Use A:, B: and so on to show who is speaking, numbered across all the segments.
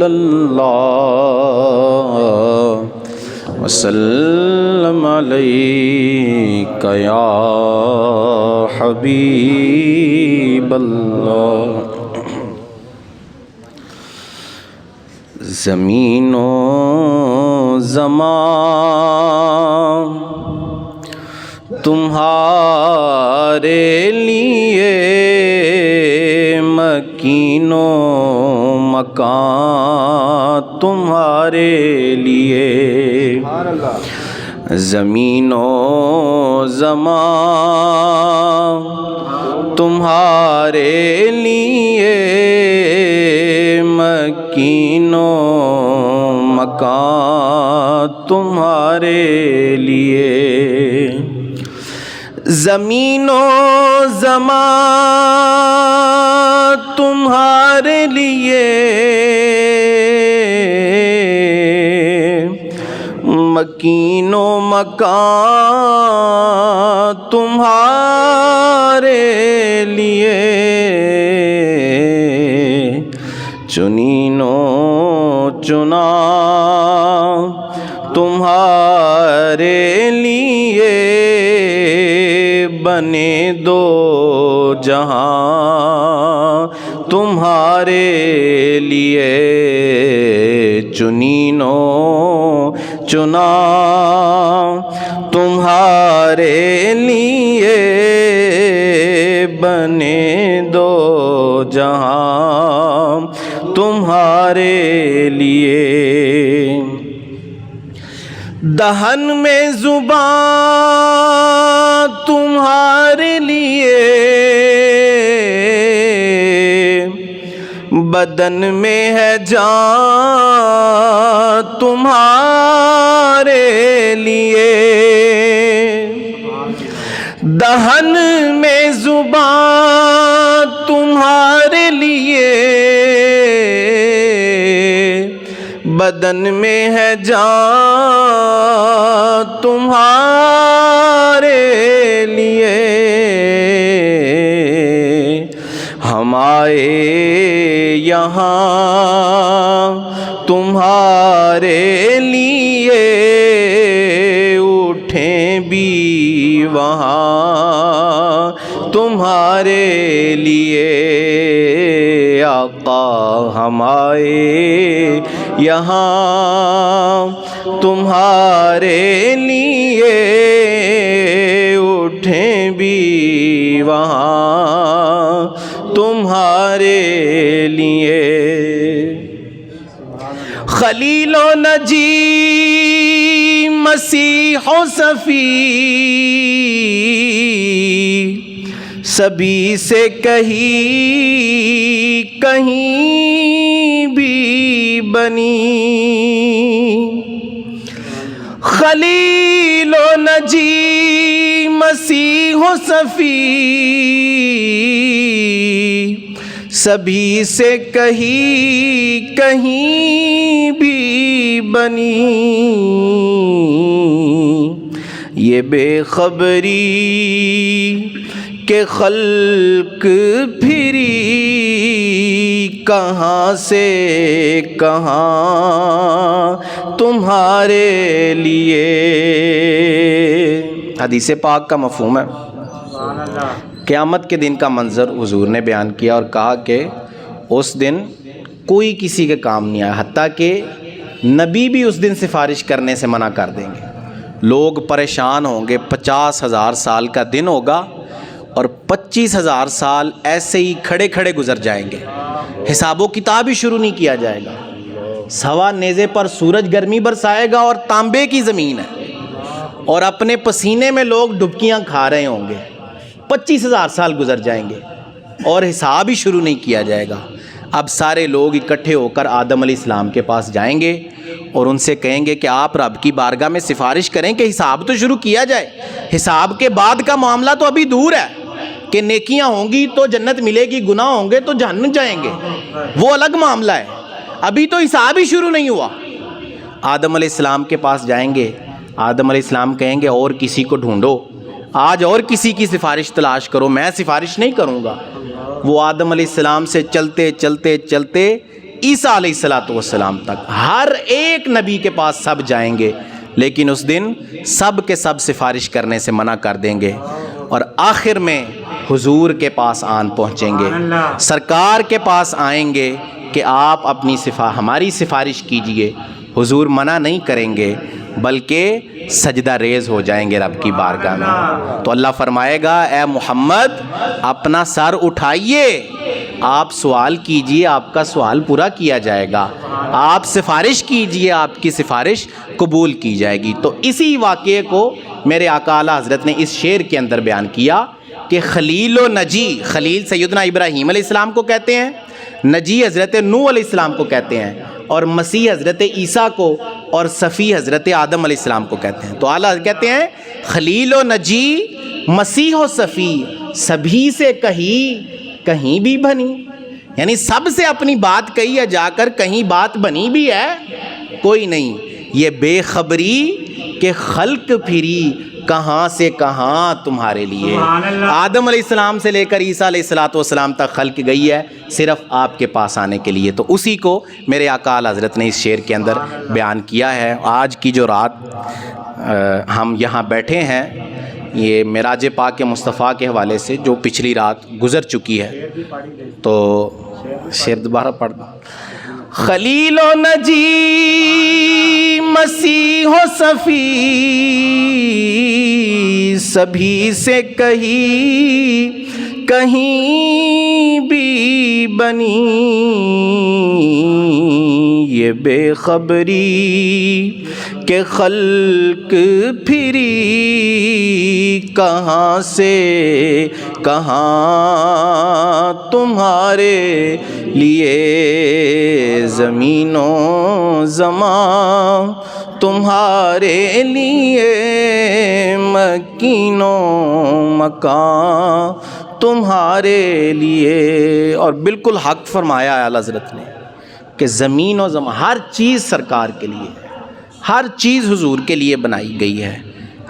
A: رسول اللہ وسلم علیک یا حبیب اللہ۔ زمین و زمان تمہارے لیے، مکین و مکان تمہارے لیے، زمین و زمان تمہارے لیے، مکین و مکان تمہارے لیے، زمین و زمان تمہارے لیے، مکین و مکان تمہارے لیے، چنین و چنا تمہارے لیے، بنے دو جہاں تمہارے لیے، چنین و چنا تمہارے لیے، بنے دو جہاں تمہارے لیے، دہن میں زبان تمہارے لیے، بدن میں ہے جان تمہارے لیے، دہن میں زبان تمہارے لیے، بدن میں ہے جان تمہارے لیے، ہم آئے یہاں تمہارے لیے، اٹھیں بھی وہاں تمہارے لیے، آقا ہم آئے یہاں تمہارے لیے، اٹھیں بھی وہاں تمہارے لیے، خلیل و نجی مسیح و صفی، سبھی سے کہیں بھی بنی، خلیل و نجی مسیح و صفی، سبھی سے کہیں بھی بنی، یہ بے خبری کہ خلق پھری کہاں سے کہاں تمہارے لیے۔ حدیث پاک کا مفہوم ہے، قیامت کے دن کا منظر حضور نے بیان کیا اور کہا کہ اس دن کوئی کسی کے کام نہیں آیا، حتیٰ کہ نبی بھی اس دن سفارش کرنے سے منع کر دیں گے، لوگ پریشان ہوں گے، 50,000 سال کا دن ہوگا اور 25,000 سال ایسے ہی کھڑے کھڑے گزر جائیں گے، حساب و کتاب ہی شروع نہیں کیا جائے گا، سوا نیزے پر سورج گرمی برسائے گا اور تانبے کی زمین ہے، اور اپنے پسینے میں لوگ ڈبکیاں کھا رہے ہوں گے، 25,000 سال گزر جائیں گے اور حساب ہی شروع نہیں کیا جائے گا۔ اب سارے لوگ اکٹھے ہو کر آدم علیہ السلام کے پاس جائیں گے اور ان سے کہیں گے کہ آپ رب کی بارگاہ میں سفارش کریں کہ حساب تو شروع کیا جائے، حساب کے بعد کا معاملہ تو ابھی دور ہے کہ نیکیاں ہوں گی تو جنت ملے گی، گناہ ہوں گے تو جہنم جائیں گے، وہ الگ معاملہ ہے، ابھی تو حساب ہی شروع نہیں ہوا۔ آدم علیہ السلام کے پاس جائیں گے، آدم علیہ السلام کہیں گے اور کسی کو ڈھونڈو، آج اور کسی کی سفارش تلاش کرو، میں سفارش نہیں کروں گا۔ وہ آدم علیہ السلام سے چلتے چلتے چلتے عیسیٰ علیہ السلام تک، ہر ایک نبی کے پاس سب جائیں گے، لیکن اس دن سب کے سب سفارش کرنے سے منع کر دیں گے، اور آخر میں حضور کے پاس آن پہنچیں گے، سرکار کے پاس آئیں گے کہ آپ اپنی ہماری سفارش کیجئے۔ حضور منع نہیں کریں گے بلکہ سجدہ ریز ہو جائیں گے رب کی بارگاہ میں۔ تو اللہ فرمائے گا اے محمد اپنا سر اٹھائیے، آپ سوال کیجئے، آپ کا سوال پورا کیا جائے گا، آپ سفارش کیجئے، آپ کی سفارش قبول کی جائے گی۔ تو اسی واقعے کو میرے آقا اعلیٰ حضرت نے اس شعر کے اندر بیان کیا کہ خلیل و نجی، خلیل سیدنا ابراہیم علیہ السلام کو کہتے ہیں، نجی حضرت نوح علیہ السلام کو کہتے ہیں، اور مسیح حضرت عیسیٰ کو، اور صفی حضرت آدم علیہ السلام کو کہتے ہیں۔ تو اعلیٰ کہتے ہیں خلیل و نجی، مسیح و صفی، سبھی سے کہیں بھی بنی، یعنی سب سے اپنی بات کہی ہے، جا کر کہیں بات بنی بھی ہے کوئی نہیں، یہ بے خبری کہ خلق پھری کہاں سے کہاں تمہارے لیے۔ آدم علیہ السلام سے لے کر عیسیٰ علیہ السلام تک خلق گئی ہے صرف آپ کے پاس آنے کے لیے۔ تو اسی کو میرے آقا اعلیٰ حضرت نے اس شعر کے اندر بیان کیا ہے۔ آج کی جو رات ہم یہاں بیٹھے ہیں یہ معراج پاک مصطفیٰ کے حوالے سے جو پچھلی رات گزر چکی ہے، تو شعر دوبارہ پڑھ دوں۔ خلیل و نجی، مسیح و صفی، سبھی سے کہیں بھی بنی، یہ بے خبری کہ خلق پھری کہاں سے کہاں تمہارے لیے، زمین و زمان تمہارے لیے، مکین و مکان تمہارے لیے۔ اور بالکل حق فرمایا ہے حضرت نے کہ زمین و زمان ہر چیز سرکار کے لیے ہے، ہر چیز حضور کے لیے بنائی گئی ہے۔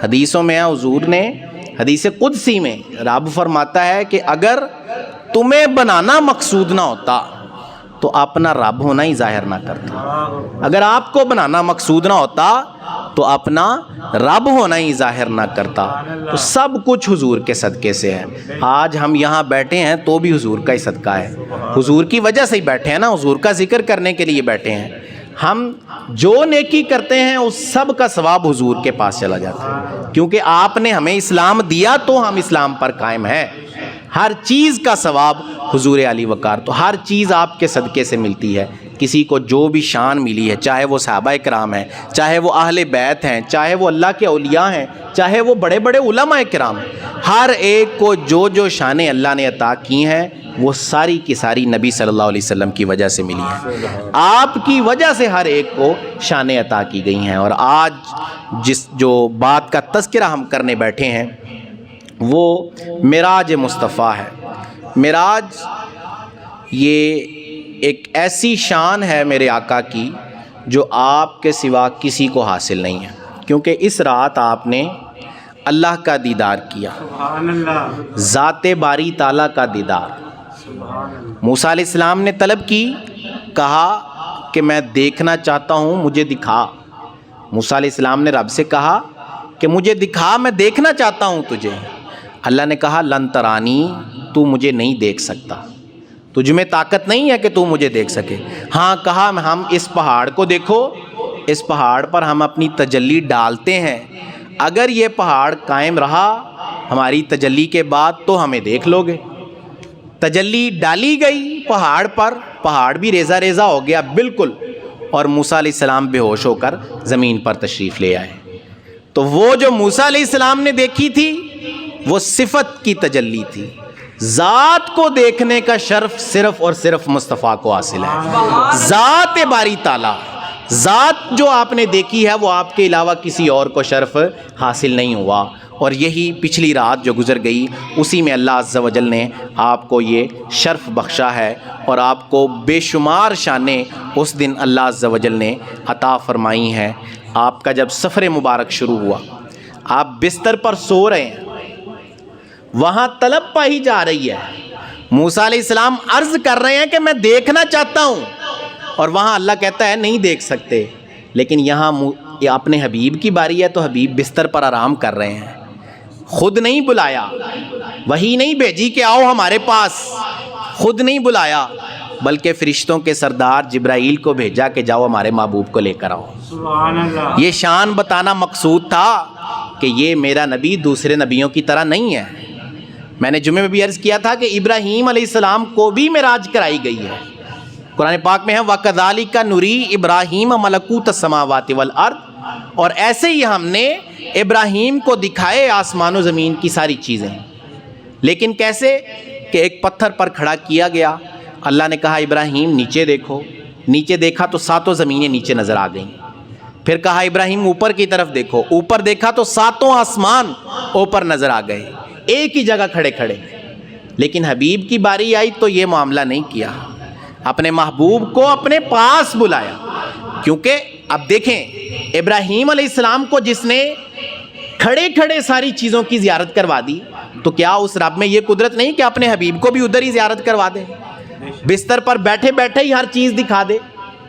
A: حدیثوں میں حضور نے حدیث قدسی میں رب فرماتا ہے کہ اگر تمہیں بنانا مقصود نہ ہوتا تو اپنا رب ہونا ہی ظاہر نہ کرتا، اگر آپ کو بنانا مقصود نہ ہوتا تو اپنا رب ہونا ہی ظاہر نہ کرتا۔ تو سب کچھ حضور کے صدقے سے ہے۔ آج ہم یہاں بیٹھے ہیں تو بھی حضور کا ہی صدقہ ہے، حضور کی وجہ سے ہی بیٹھے ہیں نا، حضور کا ذکر کرنے کے لیے بیٹھے ہیں۔ ہم جو نیکی کرتے ہیں اس سب کا ثواب حضور کے پاس چلا جاتا ہے، کیونکہ آپ نے ہمیں اسلام دیا تو ہم اسلام پر قائم ہیں۔ ہر چیز کا ثواب حضور علی وقار، تو ہر چیز آپ کے صدقے سے ملتی ہے۔ کسی کو جو بھی شان ملی ہے، چاہے وہ صحابہ کرام ہیں، چاہے وہ اہل بیت ہیں، چاہے وہ اللہ کے اولیاء ہیں، چاہے وہ بڑے بڑے علماء کرام ہیں، ہر ایک کو جو شانیں اللہ نے عطا کی ہیں وہ ساری کی ساری نبی صلی اللہ علیہ وسلم کی وجہ سے ملی ہیں۔ آپ کی وجہ سے ہر ایک کو شانیں عطا کی گئی ہیں۔ اور آج جو بات کا تذکرہ ہم کرنے بیٹھے ہیں وہ معراج مصطفیٰ ہے۔ معراج یہ ایک ایسی شان ہے میرے آقا کی جو آپ کے سوا کسی کو حاصل نہیں ہے، کیونکہ اس رات آپ نے اللہ کا دیدار کیا، ذات باری تعالیٰ کا دیدار۔ موسیٰ علیہ السلام نے طلب کی، کہا کہ میں دیکھنا چاہتا ہوں، مجھے دکھا۔ موسیٰ علیہ السلام نے رب سے کہا کہ مجھے دکھا، میں دیکھنا چاہتا ہوں تجھے۔ اللہ نے کہا لن ترانی، تو مجھے نہیں دیکھ سکتا، تجھ میں طاقت نہیں ہے کہ تو مجھے دیکھ سکے۔ ہاں کہا ہم اس پہاڑ کو دیکھو، اس پہاڑ پر ہم اپنی تجلی ڈالتے ہیں، اگر یہ پہاڑ قائم رہا ہماری تجلی کے بعد تو ہمیں دیکھ لو گے۔ تجلی ڈالی گئی پہاڑ پر، پہاڑ بھی ریزہ ریزہ ہو گیا بالکل، اور موسیٰ علیہ السلام بے ہوش ہو کر زمین پر تشریف لے آئے۔ تو وہ جو موسیٰ علیہ السلام نے دیکھی تھی وہ صفت کی تجلی تھی، ذات کو دیکھنے کا شرف صرف اور صرف مصطفیٰ کو حاصل ہے۔ ذات باری تعالیٰ، ذات جو آپ نے دیکھی ہے وہ آپ کے علاوہ کسی اور کو شرف حاصل نہیں ہوا۔ اور یہی پچھلی رات جو گزر گئی اسی میں اللہ عز و جل نے آپ کو یہ شرف بخشا ہے، اور آپ کو بے شمار شانیں اس دن اللہ عز و جل نے عطا فرمائی ہیں۔ آپ کا جب سفر مبارک شروع ہوا، آپ بستر پر سو رہے ہیں، وہاں طلب پائی جا رہی ہے، موسیٰ علیہ السلام عرض کر رہے ہیں کہ میں دیکھنا چاہتا ہوں، اور وہاں اللہ کہتا ہے نہیں دیکھ سکتے، لیکن یہاں اپنے حبیب کی باری ہے تو حبیب بستر پر آرام کر رہے ہیں، خود نہیں بلایا، وحی نہیں بھیجی کہ آؤ ہمارے پاس، خود نہیں بلایا، بلکہ فرشتوں کے سردار جبرائیل کو بھیجا کہ جاؤ ہمارے محبوب کو لے کر آؤ۔
B: سبحان اللہ۔
A: یہ شان بتانا مقصود تھا کہ یہ میرا نبی دوسرے نبیوں کی طرح نہیں ہے۔ میں نے جمعے میں بھی عرض کیا تھا کہ ابراہیم علیہ السلام کو بھی معراج کرائی گئی ہے، قرآن پاک میں ہے وَكَذَلِكَ نُرِي إِبْرَاهِيمَ مَلَكُوتَ السَّمَاوَاتِ وَالْأَرْضِ، اور ایسے ہی ہم نے ابراہیم کو دکھائے آسمان و زمین کی ساری چیزیں، لیکن کیسے کہ ایک پتھر پر کھڑا کیا گیا، اللہ نے کہا ابراہیم نیچے دیکھو، نیچے دیکھا تو ساتوں زمینیں نیچے نظر آ گئیں، پھر کہا ابراہیم اوپر کی طرف دیکھو، اوپر دیکھا تو ساتوں آسمان اوپر نظر آ گئے، ایک ہی جگہ کھڑے کھڑے۔ لیکن حبیب کی باری آئی تو یہ معاملہ نہیں کیا، اپنے محبوب کو اپنے پاس بلایا، کیونکہ اب دیکھیں ابراہیم علیہ السلام کو جس نے کھڑے کھڑے ساری چیزوں کی زیارت کروا دی، تو کیا اس رب میں یہ قدرت نہیں کہ اپنے حبیب کو بھی ادھر ہی زیارت کروا دے، بستر پر بیٹھے بیٹھے ہی ہر چیز دکھا دے؟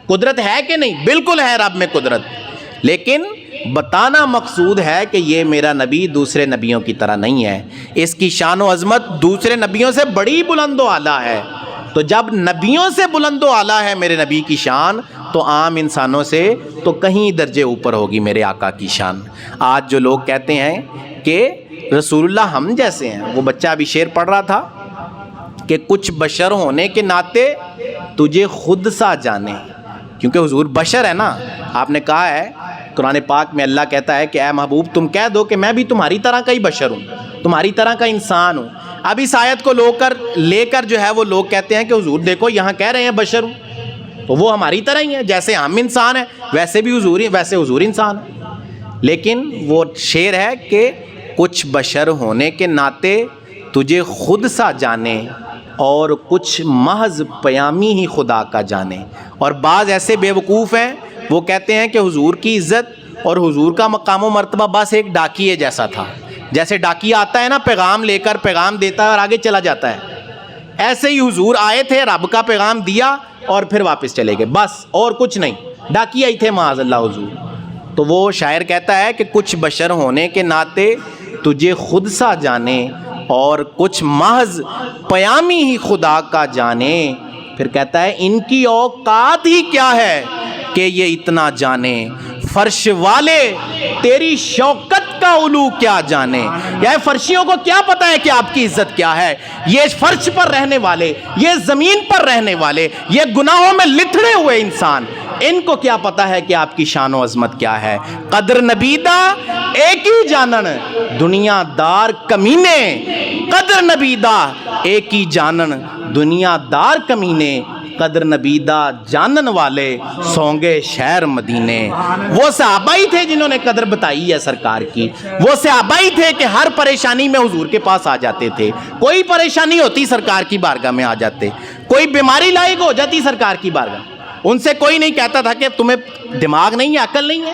A: قدرت ہے کہ نہیں؟ بالکل ہے رب میں قدرت، لیکن بتانا مقصود ہے کہ یہ میرا نبی دوسرے نبیوں کی طرح نہیں ہے، اس کی شان و عظمت دوسرے نبیوں سے بڑی بلند و اعلیٰ ہے۔ تو جب نبیوں سے بلند و اعلیٰ ہے میرے نبی کی شان، تو عام انسانوں سے تو کہیں درجے اوپر ہوگی میرے آقا کی شان۔ آج جو لوگ کہتے ہیں کہ رسول اللہ ہم جیسے ہیں، وہ بچہ ابھی شعر پڑھ رہا تھا کہ کچھ بشر ہونے کے ناطے تجھے خود سا جانے، کیونکہ حضور بشر ہے نا۔ آپ نے کہا ہے قرآن پاک میں اللہ کہتا ہے کہ اے محبوب تم کہہ دو کہ میں بھی تمہاری طرح کا ہی بشر ہوں، تمہاری طرح کا انسان ہوں۔ اب اس آیت کو لے کر جو ہے وہ لوگ کہتے ہیں کہ حضور دیکھو یہاں کہہ رہے ہیں بشر ہوں، تو وہ ہماری طرح ہی ہیں، جیسے ہم انسان ہیں ویسے بھی حضور ہیں، ویسے حضور انسان ہیں۔ لیکن وہ شعر ہے کہ کچھ بشر ہونے کے ناطے تجھے خود سا جانے، اور کچھ محض پیامی ہی خدا کا جانے۔ اور بعض ایسے بے وقوف ہیں وہ کہتے ہیں کہ حضور کی عزت اور حضور کا مقام و مرتبہ بس ایک ڈاکیے جیسا تھا، جیسے ڈاکیا آتا ہے نا پیغام لے کر، پیغام دیتا ہے اور آگے چلا جاتا ہے، ایسے ہی حضور آئے تھے، رب کا پیغام دیا اور پھر واپس چلے گئے، بس اور کچھ نہیں، ڈاکیا ہی تھے معاذ اللہ حضور۔ تو وہ شاعر کہتا ہے کہ کچھ بشر ہونے کے ناطے تجھے خود سا جانے، اور کچھ محض پیامی ہی خدا کا جانے۔ پھر کہتا ہے ان کی اوقات ہی کیا ہے کہ یہ اتنا جانے، فرش والے تیری شوکت کا علو کیا جانے۔ یا فرشیوں کو کیا پتا ہے کہ آپ کی عزت کیا ہے؟ یہ فرش پر رہنے والے، یہ زمین پر رہنے والے، یہ گناہوں میں لتھڑے ہوئے انسان، ان کو کیا پتا ہے کہ آپ کی شان و عظمت کیا ہے؟ قدر نبیدہ ایک ہی جانن دنیا دار کمینے، قدر نبیدہ ایک ہی جانن دنیا دار کمینے، قدر نبیدہ جانن والے سونگے شہر مدینے۔ وہ صحابہ ہی تھے جنہوں نے قدر بتائی ہے سرکار کی، وہ صحابہ ہی تھے کہ ہر پریشانی میں حضور کے پاس آ جاتے تھے، کوئی پریشانی ہوتی سرکار کی بارگاہ میں آ جاتے، کوئی بیماری لائق ہو جاتی سرکار کی بارگاہ، ان سے کوئی نہیں کہتا تھا کہ تمہیں دماغ نہیں ہے، عقل نہیں ہے،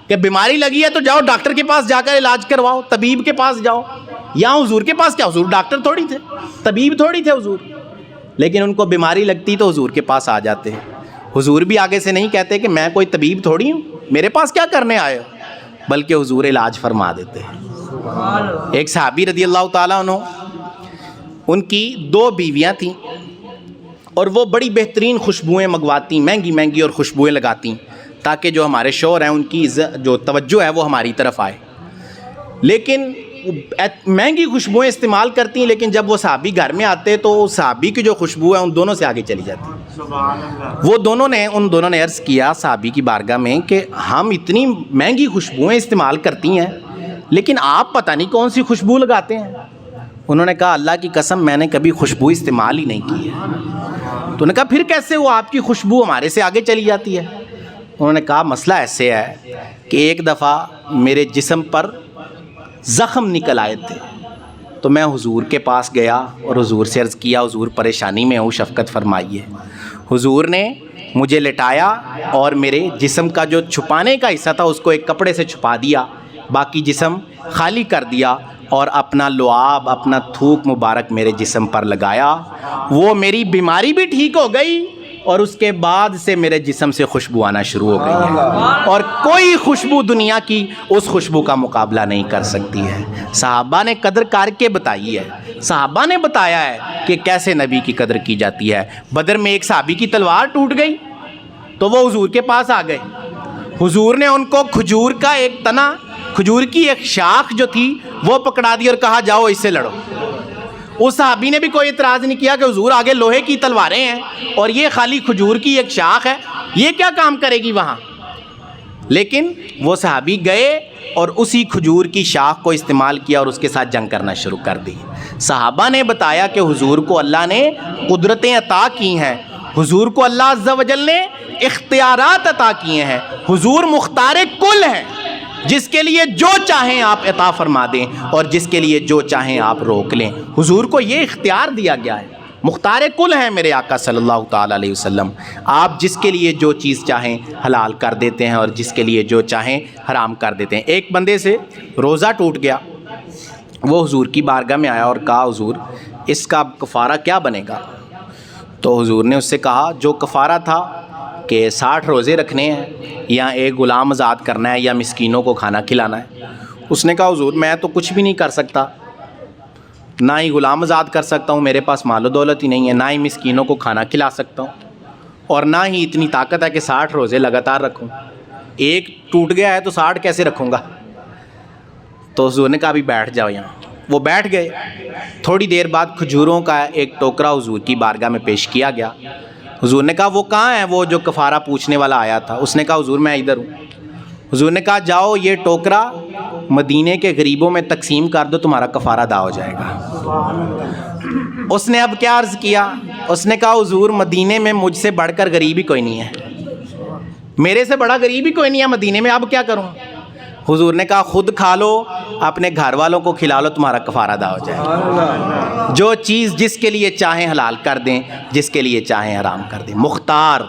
A: کہ بیماری لگی ہے تو جاؤ ڈاکٹر کے پاس جا کر علاج کرواؤ، طبیب کے پاس جاؤ۔ یہاں حضور کے پاس کیا، حضور ڈاکٹر تھوڑی تھے، طبیب تھوڑی تھے حضور، لیکن ان کو بیماری لگتی تو حضور کے پاس آ جاتے ہیں۔ حضور بھی آگے سے نہیں کہتے کہ میں کوئی طبیب تھوڑی ہوں، میرے پاس کیا کرنے آئے ہو، بلکہ حضور علاج فرما دیتے ہیں۔ ایک صحابی رضی اللہ تعالیٰ عنہ، ان کی 2 بیویاں تھیں، اور وہ بڑی بہترین خوشبوئیں منگواتی، مہنگی مہنگی اور خوشبوئیں لگاتی، تاکہ جو ہمارے شوہر ہیں ان کی جو توجہ ہے وہ ہماری طرف آئے۔ لیکن مہنگی خوشبوئیں استعمال کرتی ہیں، لیکن جب وہ صحابی گھر میں آتے تو صحابی کی جو خوشبو ہے ان دونوں سے آگے چلی جاتی۔ وہ ان دونوں نے عرض کیا صحابی کی بارگاہ میں کہ ہم اتنی مہنگی خوشبوئیں استعمال کرتی ہیں، لیکن آپ پتہ نہیں کون سی خوشبو لگاتے ہیں۔ انہوں نے کہا اللہ کی قسم میں نے کبھی خوشبو استعمال ہی نہیں کی ہے۔ تو انہوں نے کہا پھر کیسے وہ آپ کی خوشبو ہمارے سے آگے چلی جاتی ہے؟ انہوں نے کہا مسئلہ ایسے ہے کہ ایک دفعہ میرے جسم پر زخم نکل آئے تھے، تو میں حضور کے پاس گیا اور حضور سے عرض کیا حضور پریشانی میں ہوں، شفقت فرمائیے۔ حضور نے مجھے لٹایا اور میرے جسم کا جو چھپانے کا حصہ تھا اس کو ایک کپڑے سے چھپا دیا، باقی جسم خالی کر دیا، اور اپنا لعاب، اپنا تھوک مبارک میرے جسم پر لگایا۔ وہ میری بیماری بھی ٹھیک ہو گئی اور اس کے بعد سے میرے جسم سے خوشبو آنا شروع ہو گئی ہے، اور کوئی خوشبو دنیا کی اس خوشبو کا مقابلہ نہیں کر سکتی ہے۔ صحابہ نے قدر کر کے بتائی ہے، صحابہ نے بتایا ہے کہ کیسے نبی کی قدر کی جاتی ہے۔ بدر میں ایک صحابی کی تلوار ٹوٹ گئی تو وہ حضور کے پاس آ گئے، حضور نے ان کو کھجور کا ایک تنا، کھجور کی ایک شاخ جو تھی وہ پکڑا دی اور کہا جاؤ اس سے لڑو۔ اس صحابی نے بھی کوئی اعتراض نہیں کیا کہ حضور آگے لوہے کی تلواریں ہیں اور یہ خالی کھجور کی ایک شاخ ہے، یہ کیا کام کرے گی وہاں۔ لیکن وہ صحابی گئے اور اسی کھجور کی شاخ کو استعمال کیا اور اس کے ساتھ جنگ کرنا شروع کر دی۔ صحابہ نے بتایا کہ حضور کو اللہ نے قدرتیں عطا کی ہیں، حضور کو اللہ عز و جل نے اختیارات عطا کیے ہیں، حضور مختار کل ہیں، جس کے لیے جو چاہیں آپ عطا فرما دیں اور جس کے لیے جو چاہیں آپ روک لیں۔ حضور کو یہ اختیار دیا گیا ہے، مختار کل ہیں میرے آقا صلی اللہ تعالیٰ علیہ وسلم، آپ جس کے لیے جو چیز چاہیں حلال کر دیتے ہیں اور جس کے لیے جو چاہیں حرام کر دیتے ہیں۔ ایک بندے سے روزہ ٹوٹ گیا، وہ حضور کی بارگاہ میں آیا اور کہا حضور اس کا کفارہ کیا بنے گا؟ تو حضور نے اس سے کہا جو کفارہ تھا کہ 60 روزے رکھنے ہیں یا ایک غلام آزاد کرنا ہے یا مسکینوں کو کھانا کھلانا ہے۔ اس نے کہا حضور میں تو کچھ بھی نہیں کر سکتا، نہ ہی غلام آزاد کر سکتا ہوں، میرے پاس مال و دولت ہی نہیں ہے، نہ ہی مسکینوں کو کھانا کھلا سکتا ہوں، اور نہ ہی اتنی طاقت ہے کہ 60 روزے لگاتار رکھوں، ایک ٹوٹ گیا ہے تو 60 کیسے رکھوں گا؟ تو حضور نے کہا ابھی بیٹھ جاؤ یہاں۔ وہ بیٹھ گئے۔ تھوڑی دیر بعد کھجوروں کا ایک ٹوکرا حضور کی بارگاہ میں پیش کیا گیا۔ حضور نے کہا وہ کہاں ہے وہ جو کفارہ پوچھنے والا آیا تھا؟ اس نے کہا حضور میں ادھر ہوں۔ حضور نے کہا جاؤ یہ ٹوکرا مدینے کے غریبوں میں تقسیم کر دو، تمہارا کفارہ ادا ہو جائے گا۔ اس نے اب کیا عرض کیا؟ اس نے کہا حضور مدینے میں مجھ سے بڑھ کر غریب ہی کوئی نہیں ہے، میرے سے بڑا غریب ہی کوئی نہیں ہے مدینے میں، اب کیا کروں؟ حضور نے کہا خود کھا لو، اپنے گھر والوں کو کھلا لو، تمہارا کفارہ ادا ہو جائے گا۔ جو چیز جس کے لیے چاہیں حلال کر دیں، جس کے لیے چاہیں حرام کر دیں۔ مختار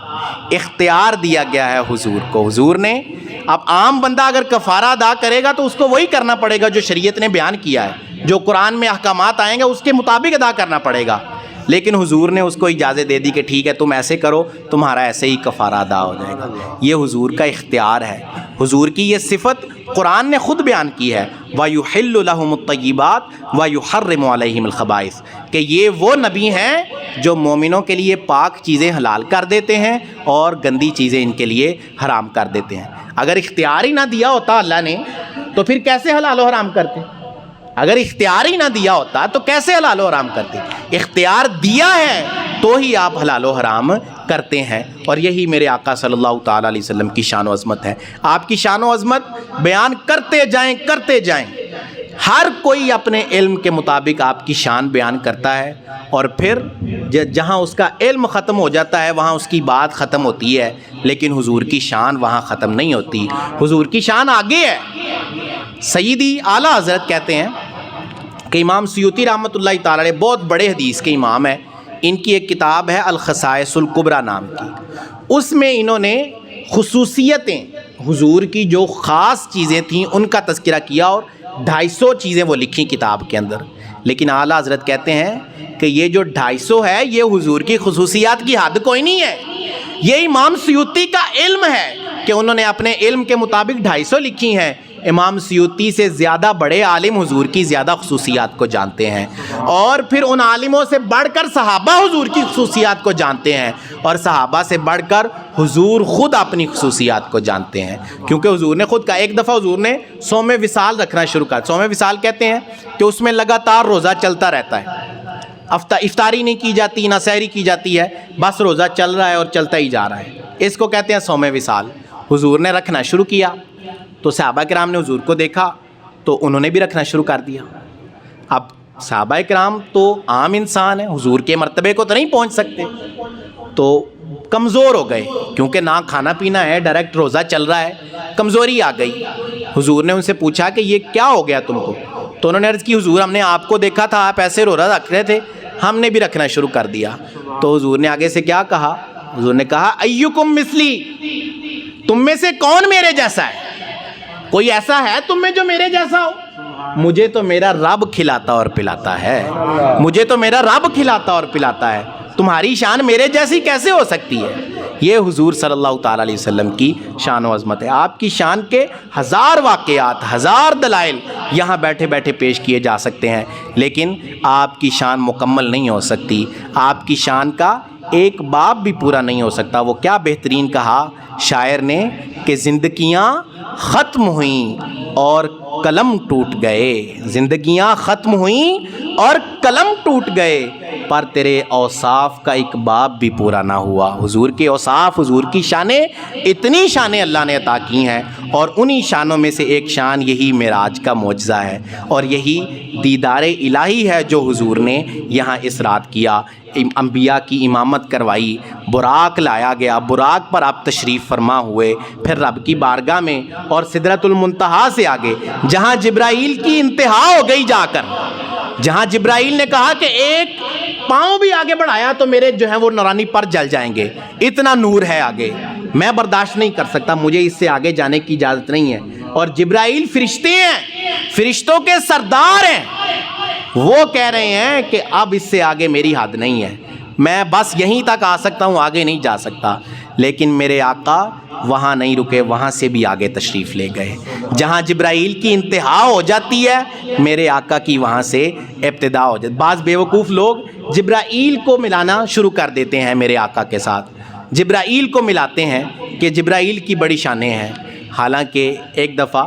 A: اختیار دیا گیا ہے حضور کو۔ حضور نے اب عام بندہ اگر کفارہ ادا کرے گا تو اس کو وہی کرنا پڑے گا جو شریعت نے بیان کیا ہے، جو قرآن میں احکامات آئیں گے اس کے مطابق ادا کرنا پڑے گا، لیکن حضور نے اس کو اجازت دے دی کہ ٹھیک ہے تم ایسے کرو، تمہارا ایسے ہی کفارہ ادا ہو جائے گا۔ یہ حضور کا اختیار ہے، حضور کی یہ صفت قرآن نے خود بیان کی ہے، وَيُحِلُّ لَهُمُ الطَّيِّبَاتِ وَيُحَرِّمُ عَلَيْهِمُ الْخَبَائِثِ، کہ یہ وہ نبی ہیں جو مومنوں کے لیے پاک چیزیں حلال کر دیتے ہیں اور گندی چیزیں ان کے لیے حرام کر دیتے ہیں۔ اگر اختیار ہی نہ دیا ہوتا اللہ نے تو پھر کیسے حلال و حرام کرتے؟ اگر اختیار ہی نہ دیا ہوتا تو کیسے حلال و حرام کرتے؟ اختیار دیا ہے تو ہی آپ حلال و حرام کرتے ہیں، اور یہی میرے آقا صلی اللہ تعالیٰ علیہ وسلم کی شان و عظمت ہے۔ آپ کی شان و عظمت بیان کرتے جائیں کرتے جائیں، ہر کوئی اپنے علم کے مطابق آپ کی شان بیان کرتا ہے، اور پھر جہاں اس کا علم ختم ہو جاتا ہے وہاں اس کی بات ختم ہوتی ہے، لیکن حضور کی شان وہاں ختم نہیں ہوتی، حضور کی شان آگے ہے۔ سیدی اعلیٰ حضرت کہتے ہیں کہ امام سیوطی رحمۃ اللہ تعالیٰ علیہ بہت بڑے حدیث کے امام ہیں، ان کی ایک کتاب ہے الخصائص الکبریٰ نام کی، اس میں انہوں نے خصوصیتیں حضور کی جو خاص چیزیں تھیں ان کا تذکرہ کیا، اور 250 چیزیں وہ لکھی کتاب کے اندر۔ لیکن اعلیٰ حضرت کہتے ہیں کہ یہ جو 250 ہے یہ حضور کی خصوصیات کی حد کوئی نہیں ہے، یہ امام سیوطی کا علم ہے کہ انہوں نے اپنے علم کے مطابق 250 لکھی ہیں۔ امام سیوطی سے زیادہ بڑے عالم حضور کی زیادہ خصوصیات کو جانتے ہیں، اور پھر ان عالموں سے بڑھ کر صحابہ حضور کی خصوصیات کو جانتے ہیں، اور صحابہ سے بڑھ کر حضور خود اپنی خصوصیات کو جانتے ہیں، کیونکہ حضور نے خود کہا، ایک دفعہ حضور نے صوم وصال رکھنا شروع کیا۔ صوم وصال کہتے ہیں کہ اس میں لگاتار روزہ چلتا رہتا ہے، افطاری نہیں کی جاتی نہ سحری کی جاتی ہے، بس روزہ چل رہا ہے اور چلتا ہی جا رہا ہے، اس کو کہتے ہیں صوم وصال۔ حضور نے رکھنا شروع کیا تو صحابہ کرام نے حضور کو دیکھا تو انہوں نے بھی رکھنا شروع کر دیا۔ اب صحابہ کرام تو عام انسان ہیں، حضور کے مرتبے کو تو نہیں پہنچ سکتے، تو کمزور ہو گئے، کیونکہ نہ کھانا پینا ہے، ڈائریکٹ روزہ چل رہا ہے، کمزوری آ گئی۔ حضور نے ان سے پوچھا کہ یہ کیا ہو گیا تم کو؟ تو انہوں نے عرض کی حضور ہم نے آپ کو دیکھا تھا آپ ایسے روزہ رکھ رہے تھے، ہم نے بھی رکھنا شروع کر دیا۔ تو حضور نے آگے سے کیا کہا؟ حضور نے کہا ایکم مثلی، تم میں سے کون میرے جیسا ہے؟ کوئی ایسا ہے تم میں جو میرے جیسا ہو؟ مجھے تو میرا رب کھلاتا اور پلاتا ہے، مجھے تو میرا رب کھلاتا اور پلاتا ہے۔ تمہاری شان میرے جیسی کیسے ہو سکتی ہے؟ یہ حضور صلی اللہ تعالیٰ علیہ وسلم کی شان و عظمت ہے۔ آپ کی شان کے ہزار واقعات، ہزار دلائل یہاں بیٹھے بیٹھے پیش کیے جا سکتے ہیں، لیکن آپ کی شان مکمل نہیں ہو سکتی۔ آپ کی شان کا ایک باب بھی پورا نہیں ہو سکتا۔ وہ کیا بہترین کہا شاعر نے کہ زندگیاں ختم ہوئیں اور قلم ٹوٹ گئے، زندگیاں ختم ہوئیں اور قلم ٹوٹ گئے، پر تیرے اوصاف کا ایک باب بھی پورا نہ ہوا۔ حضور کے اوصاف، حضور کی شانیں، اتنی شانیں اللہ نے عطا کی ہیں، اور انہی شانوں میں سے ایک شان یہی معراج کا معجزہ ہے، اور یہی دیدار الہی ہے جو حضور نے یہاں اس رات کیا۔ انبیاء کی امامت کروائی، براق لایا گیا، براق پر آپ تشریف فرما ہوئے، پھر رب کی بارگاہ میں اور سدرۃ المنتہا سے آگے جہاں جبرائیل کی انتہا ہو گئی، جا کر جہاں جبرائیل نے کہا کہ ایک پاؤں بھی آگے بڑھایا تو میرے جو ہیں وہ نورانی پر جل جائیں گے، اتنا نور ہے آگے، میں برداشت نہیں کر سکتا، مجھے اس سے آگے جانے کی اجازت نہیں ہے۔ اور جبرائیل فرشتے ہیں، فرشتوں کے سردار ہیں، وہ کہہ رہے ہیں کہ اب اس سے آگے میری حد نہیں ہے، میں بس یہیں تک آ سکتا ہوں، آگے نہیں جا سکتا۔ لیکن میرے آقا وہاں نہیں رکے، وہاں سے بھی آگے تشریف لے گئے۔ جہاں جبرائیل کی انتہا ہو جاتی ہے، میرے آقا کی وہاں سے ابتدا ہو جاتی ہے۔ بعض بیوقوف لوگ جبرائیل کو ملانا شروع کر دیتے ہیں میرے آقا کے ساتھ، جبرائیل کو ملاتے ہیں کہ جبرائیل کی بڑی شانیں ہیں، حالانکہ ایک دفعہ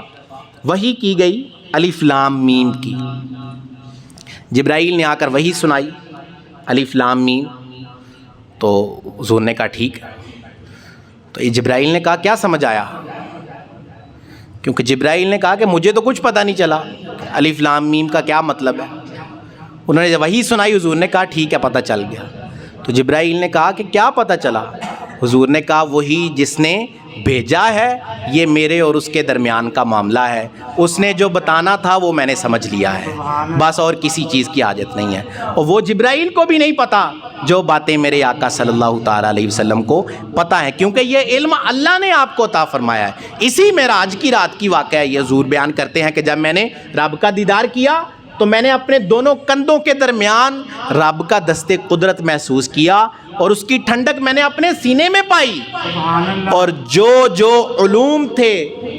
A: وحی کی گئی الف لام میم کی، جبرائیل نے آ کر وحی سنائی الف لام میم، تو حضور نے کہا ٹھیک ہے۔ تو یہ جبرائیل نے کہا کیا سمجھ آیا؟ کیونکہ جبرائیل نے کہا کہ مجھے تو کچھ پتہ نہیں چلا الف لام میم کا کیا مطلب ہے۔ انہوں نے جب وحی سنائی، حضور نے کہا ٹھیک ہے پتہ چل گیا۔ تو جبرائیل نے کہا کہ کیا پتہ چلا؟ حضور نے کہا وہی جس نے بھیجا ہے، یہ میرے اور اس کے درمیان کا معاملہ ہے، اس نے جو بتانا تھا وہ میں نے سمجھ لیا ہے، بس اور کسی چیز کی حاجت نہیں ہے۔ اور وہ جبرائیل کو بھی نہیں پتہ جو باتیں میرے آقا صلی اللہ تعالیٰ علیہ وسلم کو پتہ ہے، کیونکہ یہ علم اللہ نے آپ کو عطا فرمایا ہے۔ اسی معراج کی رات کی واقعہ یہ حضور بیان کرتے ہیں کہ جب میں نے رب کا دیدار کیا تو میں نے اپنے دونوں کندھوں کے درمیان رب کا دست قدرت محسوس کیا، اور اس کی ٹھنڈک میں نے اپنے سینے میں پائی، اور جو علوم تھے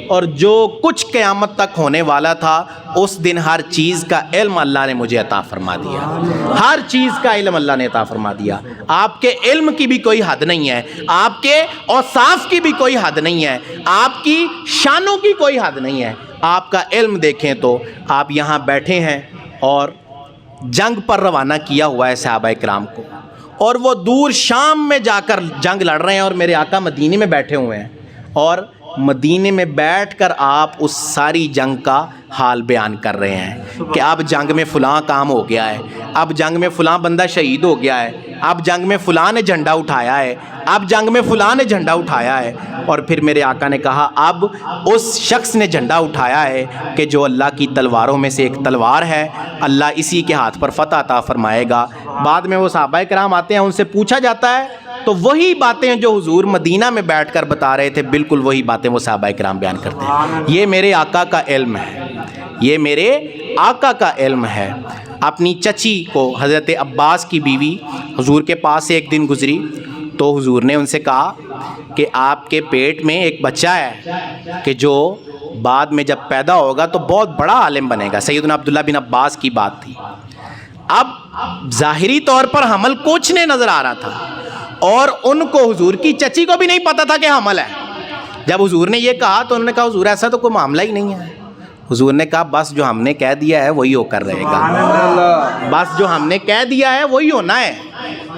A: اور جو کچھ قیامت تک ہونے والا تھا، اس دن ہر چیز کا علم اللہ نے مجھے عطا فرما دیا، ہر چیز کا علم اللہ نے عطا فرما دیا۔ آپ کے علم کی بھی کوئی حد نہیں ہے، آپ کے اوصاف کی بھی کوئی حد نہیں ہے، آپ کی شانوں کی کوئی حد نہیں ہے۔ آپ کا علم دیکھیں تو آپ یہاں بیٹھے ہیں اور جنگ پر روانہ کیا ہوا ہے صحابہ کرام کو، اور وہ دور شام میں جا کر جنگ لڑ رہے ہیں، اور میرے آقا مدینے میں بیٹھے ہوئے ہیں، اور مدینے میں بیٹھ کر آپ اس ساری جنگ کا حال بیان کر رہے ہیں کہ اب جنگ میں فلاں کام ہو گیا ہے، اب جنگ میں فلاں بندہ شہید ہو گیا ہے، اب جنگ میں فلاں نے جھنڈا اٹھایا ہے، اب جنگ میں فلاں نے جھنڈا اٹھایا ہے۔ اور پھر میرے آقا نے کہا اب اس شخص نے جھنڈا اٹھایا ہے کہ جو اللہ کی تلواروں میں سے ایک تلوار ہے، اللہ اسی کے ہاتھ پر فتح عطا فرمائے گا۔ بعد میں وہ صحابہ کرام آتے ہیں، ان سے پوچھا جاتا ہے تو وہی باتیں جو حضور مدینہ میں بیٹھ کر بتا رہے تھے، بالکل وہی باتیں وہ صحابہ کرام بیان کرتے ہیں۔ یہ میرے آقا کا علم ہے، یہ میرے آقا کا علم ہے۔ اپنی چچی کو، حضرت عباس کی بیوی، حضور کے پاس سے ایک دن گزری تو حضور نے ان سے کہا کہ آپ کے پیٹ میں ایک بچہ ہے کہ جو بعد میں جب پیدا ہوگا تو بہت بڑا عالم بنے گا۔ سیدنا عبداللہ بن عباس کی بات تھی۔ اب ظاہری طور پر حمل کوچنے نظر آ رہا تھا، اور ان کو، حضور کی چچی کو بھی نہیں پتا تھا کہ حمل ہے۔ جب حضور نے یہ کہا تو انہوں نے کہا حضور ایسا تو کوئی معاملہ ہی نہیں ہے۔ حضور نے کہا بس جو ہم نے کہہ دیا ہے وہی ہو کر رہے گا، بس جو ہم نے کہہ دیا ہے وہی ہونا ہے۔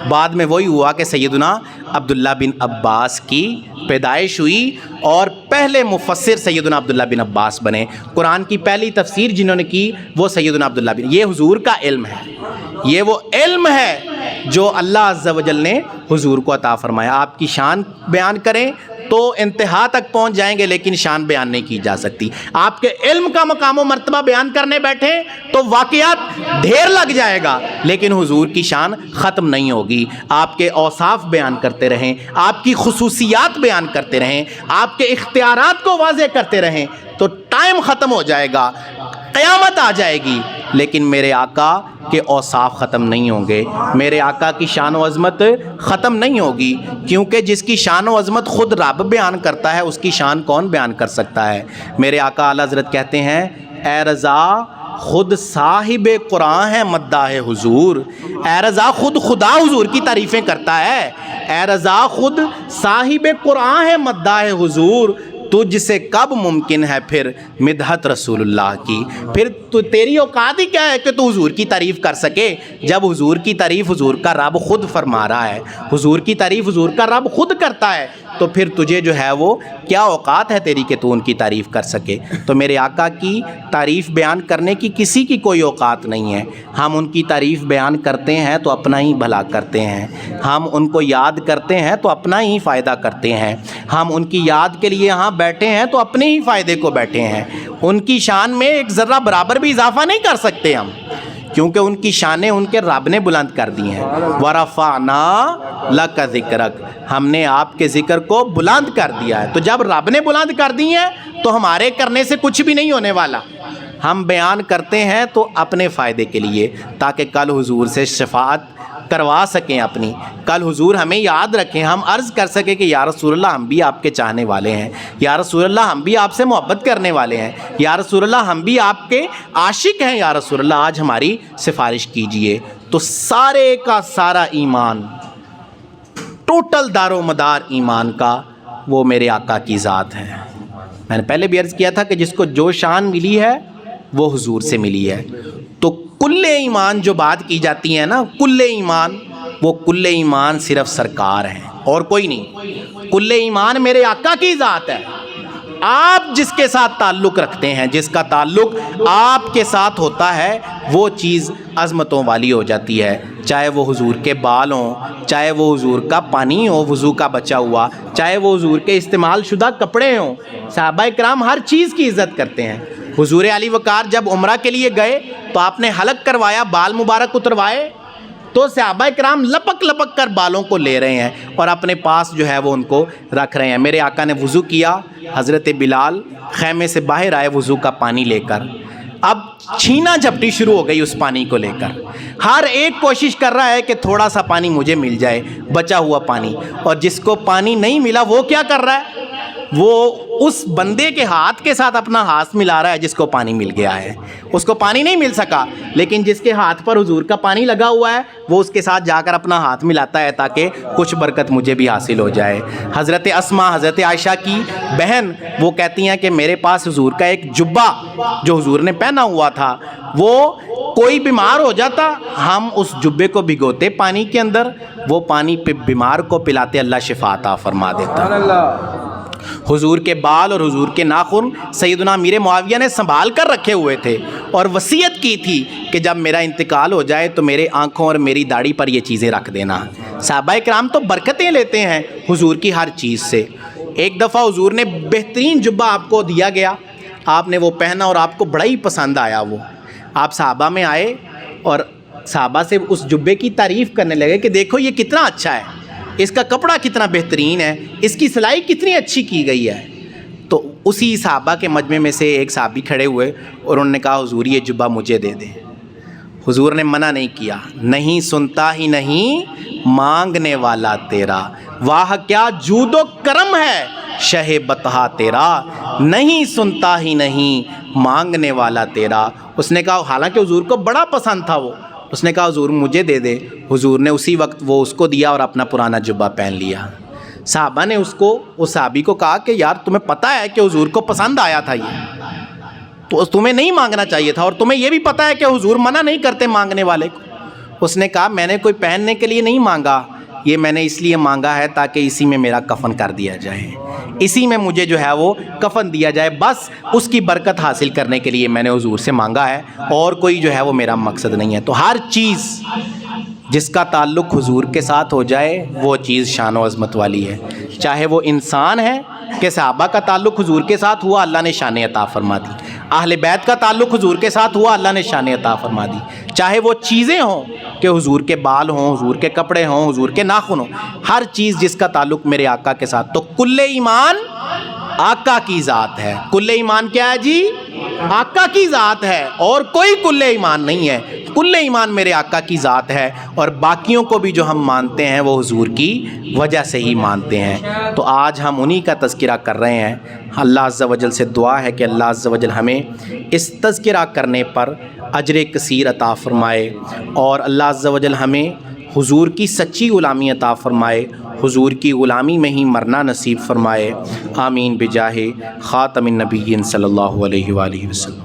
A: بعد میں وہی ہوا کہ سیدنا عبداللہ بن عباس کی پیدائش ہوئی، اور پہلے مفسر سیدنا عبداللہ بن عباس بنے۔ قرآن کی پہلی تفسیر جنہوں نے کی وہ سیدنا عبداللہ بن، یہ حضور کا علم ہے، یہ وہ علم ہے جو اللہ عز و جل نے حضور کو عطا فرمایا۔ آپ کی شان بیان کریں تو انتہا تک پہنچ جائیں گے، لیکن شان بیان نہیں کی جا سکتی۔ آپ کے علم کا مقام و مرتبہ بیان کرنے بیٹھے تو واقعات ڈھیر لگ جائے گا، لیکن حضور کی شان ختم نہیں ہوگی۔ آپ کے اوصاف بیان کرتے رہیں، آپ کی خصوصیات بیان کرتے رہیں، آپ کے اختیارات کو واضح کرتے رہیں، تو ٹائم ختم ہو جائے گا، قیامت آ جائے گی، لیکن میرے آقا کے اوصاف ختم نہیں ہوں گے، میرے آقا کی شان و عظمت ختم نہیں ہوگی، کیونکہ جس کی شان و عظمت خود رب بیان کرتا ہے اس کی شان کون بیان کر سکتا ہے۔ میرے آقا اعلیٰ حضرت کہتے ہیں اے رضا خود صاحب قرآن ہے مداح حضور، اے رضا خود خدا حضور کی تعریفیں کرتا ہے، اے رضا خود صاحب قرآن ہے مداح حضور، تجھ سے کب ممکن ہے پھر مدحت رسول اللہ کی؟ پھر تو تیری اوقات ہی کیا ہے کہ تو حضور کی تعریف کر سکے؟ جب حضور کی تعریف حضور کا رب خود فرما رہا ہے، حضور کی تعریف حضور کا رب خود کرتا ہے، تو پھر تجھے جو ہے وہ کیا اوقات ہے تیری کہ تو ان کی تعریف کر سکے؟ تو میرے آقا کی تعریف بیان کرنے کی کسی کی کوئی اوقات نہیں ہے۔ ہم ان کی تعریف بیان کرتے ہیں تو اپنا ہی بھلا کرتے ہیں، ہم ان کو یاد کرتے ہیں تو اپنا ہی فائدہ کرتے ہیں، ہم ان کی یاد کے لیے یہاں بیٹھے ہیں تو اپنے ہی فائدے کو بیٹھے ہیں، ان کی شان میں ایک ذرہ برابر بھی اضافہ نہیں کر سکتے ہم، کیونکہ ان کی شانیں ان کے رب نے بلند کر دی ہیں۔ وَرَفَعْنَا لَكَ ذِكْرَكَ، ہم نے آپ کے ذکر کو بلند کر دیا ہے۔ تو جب رب نے بلند کر دی ہیں تو ہمارے کرنے سے کچھ بھی نہیں ہونے والا، ہم بیان کرتے ہیں تو اپنے فائدے کے لیے، تاکہ کل حضور سے شفاعت کروا سکیں اپنی، کل حضور ہمیں یاد رکھیں، ہم عرض کر سکیں کہ یا رسول اللہ ہم بھی آپ کے چاہنے والے ہیں، یا رسول اللہ ہم بھی آپ سے محبت کرنے والے ہیں، یا رسول اللہ ہم بھی آپ کے عاشق ہیں، یا رسول اللہ آج ہماری سفارش کیجئے۔ تو سارے کا سارا ایمان، ٹوٹل دار و مدار ایمان کا وہ میرے آقا کی ذات ہے۔ میں نے پہلے بھی عرض کیا تھا کہ جس کو جو شان ملی ہے وہ حضور سے ملی ہے۔ تو کل ایمان جو بات کی جاتی ہے نا، کل ایمان، وہ کل ایمان صرف سرکار ہیں اور کوئی نہیں۔ کل ایمان میرے آقا کی ذات ہے۔ آپ جس کے ساتھ تعلق رکھتے ہیں، جس کا تعلق آپ کے ساتھ ہوتا ہے، وہ چیز عظمتوں والی ہو جاتی ہے، چاہے وہ حضور کے بال ہوں، چاہے وہ حضور کا پانی ہو وضو کا بچا ہوا، چاہے وہ حضور کے استعمال شدہ کپڑے ہوں۔ صحابہ کرام ہر چیز کی عزت کرتے ہیں۔ حضور علی وقار جب عمرہ کے لیے گئے تو آپ نے حلق کروایا، بال مبارک اتروائے، تو صحابہ کرام لپک لپک کر بالوں کو لے رہے ہیں اور اپنے پاس جو ہے وہ ان کو رکھ رہے ہیں۔ میرے آقا نے وضو کیا، حضرت بلال خیمے سے باہر آئے وضو کا پانی لے کر، اب چھینا جھپٹی شروع ہو گئی اس پانی کو لے کر، ہر ایک کوشش کر رہا ہے کہ تھوڑا سا پانی مجھے مل جائے، بچا ہوا پانی، اور جس کو پانی نہیں ملا وہ کیا کر رہا ہے؟ وہ اس بندے کے ہاتھ کے ساتھ اپنا ہاتھ ملا رہا ہے جس کو پانی مل گیا ہے۔ اس کو پانی نہیں مل سکا، لیکن جس کے ہاتھ پر حضور کا پانی لگا ہوا ہے وہ اس کے ساتھ جا کر اپنا ہاتھ ملاتا ہے تاکہ کچھ برکت مجھے بھی حاصل ہو جائے۔ حضرت اسما، حضرت عائشہ کی بہن، وہ کہتی ہیں کہ میرے پاس حضور کا ایک جبہ جو حضور نے پہنا ہوا تھا، وہ کوئی بیمار ہو جاتا، ہم اس جبے کو بھگوتے پانی کے اندر، وہ پانی پہ بیمار کو پلاتے، اللہ شفا عطا فرما دیتا۔ حضور کے بال اور حضور کے ناخن سیدنا امیر معاویہ نے سنبھال کر رکھے ہوئے تھے اور وصیت کی تھی کہ جب میرا انتقال ہو جائے تو میرے آنکھوں اور میری داڑھی پر یہ چیزیں رکھ دینا۔ صحابہ کرام تو برکتیں لیتے ہیں حضور کی ہر چیز سے۔ ایک دفعہ حضور نے بہترین جبہ آپ کو دیا گیا، آپ نے وہ پہنا اور آپ کو بڑا ہی پسند آیا وہ۔ آپ صحابہ میں آئے اور صحابہ سے اس جبے کی تعریف کرنے لگے کہ دیکھو یہ کتنا اچھا ہے، اس کا کپڑا کتنا بہترین ہے، اس کی سلائی کتنی اچھی کی گئی ہے۔ تو اسی صحابہ کے مجمع میں سے ایک صحابی کھڑے ہوئے اور انہوں نے کہا حضور یہ جبہ مجھے دے دیں۔ حضور نے منع نہیں کیا، نہیں سنتا ہی نہیں مانگنے والا تیرا، واہ کیا جود و کرم ہے شہ بطحا تیرا، نہیں سنتا ہی نہیں مانگنے والا تیرا۔ اس نے کہا، حالانکہ حضور کو بڑا پسند تھا وہ، اس نے کہا حضور مجھے دے دے۔ حضور نے اسی وقت وہ اس کو دیا اور اپنا پرانا جبہ پہن لیا۔ صحابہ نے اس صحابی کو کہا کہ یار تمہیں پتہ ہے کہ حضور کو پسند آیا تھا یہ، تو تمہیں نہیں مانگنا چاہیے تھا، اور تمہیں یہ بھی پتہ ہے کہ حضور منع نہیں کرتے مانگنے والے کو۔ اس نے کہا میں نے کوئی پہننے کے لیے نہیں مانگا، یہ میں نے اس لیے مانگا ہے تاکہ اسی میں میرا کفن کر دیا جائے، اسی میں مجھے جو ہے وہ کفن دیا جائے، بس اس کی برکت حاصل کرنے کے لیے میں نے حضور سے مانگا ہے، اور کوئی جو ہے وہ میرا مقصد نہیں ہے۔ تو ہر چیز جس کا تعلق حضور کے ساتھ ہو جائے وہ چیز شان و عظمت والی ہے، چاہے وہ انسان ہے کہ صحابہ کا تعلق حضور کے ساتھ ہوا، اللہ نے شان عطا فرما دی، اہل بیت کا تعلق حضور کے ساتھ ہوا، اللہ نے شان عطا فرما دی، چاہے وہ چیزیں ہوں کہ حضور کے بال ہوں، حضور کے کپڑے ہوں، حضور کے ناخن ہوں، ہر چیز جس کا تعلق میرے آقا کے ساتھ۔ تو کل ایمان آقا کی ذات ہے۔ کل ایمان کیا ہے جی؟ آقا کی ذات ہے اور کوئی کل ایمان نہیں ہے، کل ایمان میرے آقا کی ذات ہے، اور باقیوں کو بھی جو ہم مانتے ہیں وہ حضور کی وجہ سے ہی مانتے ہیں۔ تو آج ہم انہی کا تذکرہ کر رہے ہیں۔ اللہ عز و جل سے دعا ہے کہ اللہ عز و جل ہمیں اس تذکرہ کرنے پر اجر کثیر عطا فرمائے، اور اللہ عز و جل ہمیں حضور کی سچی غلامی عطا فرمائے، حضور کی غلامی میں ہی مرنا نصیب فرمائے۔ آمین بجاہ خاتم النبیین صلی اللہ علیہ وآلہ وسلم۔